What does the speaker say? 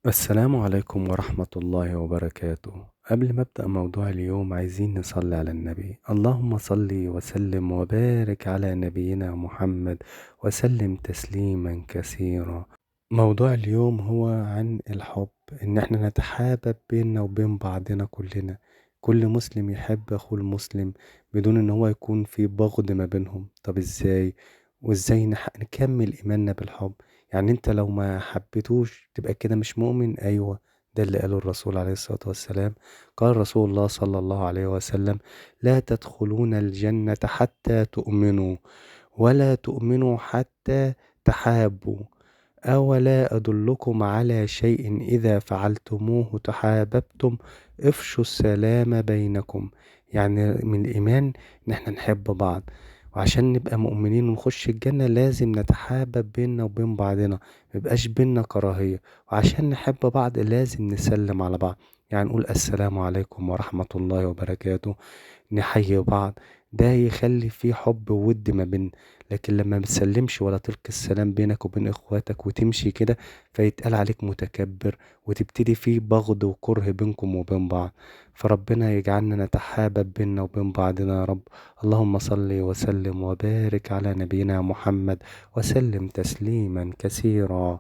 السلام عليكم ورحمة الله وبركاته. قبل ما أبدأ موضوع اليوم عايزين نصلي على النبي. اللهم صل وسلم وبارك على نبينا محمد وسلم تسليما كثيرا. موضوع اليوم هو عن الحب، إن احنا نتحابب بيننا وبين بعضنا كلنا. كل مسلم يحب أخوه المسلم بدون إن هو يكون في بغض ما بينهم. طب إزاي؟ وإزاي نكمل إيماننا بالحب؟ يعني انت لو ما حبيتوش تبقى كده مش مؤمن؟ ايوه، ده اللي قاله الرسول عليه الصلاة والسلام. قال رسول الله صلى الله عليه وسلم: لا تدخلون الجنة حتى تؤمنوا، ولا تؤمنوا حتى تحابوا. أولا أدلكم على شيء إذا فعلتموه تحاببتم؟ افشوا السلام بينكم. يعني من الإيمان إن احنا نحب بعض، وعشان نبقى مؤمنين ونخش الجنة لازم نتحابب بيننا وبين بعضنا، ميبقاش بيننا كراهية. وعشان نحب بعض لازم نسلم على بعض، يعني نقول السلام عليكم ورحمة الله وبركاته، نحيي بعض. ده يخلي في حب وود ما بيننا. لكن لما متسلمش ولا تلقي السلام بينك وبين اخواتك وتمشي كده، فيتقال عليك متكبر، وتبتدي في بغض وكره بينكم وبين بعض. فربنا يجعلنا نتحابب بيننا وبين بعضنا يا رب. اللهم صل وسلم وبارك على نبينا محمد وسلم تسليما كثيرا.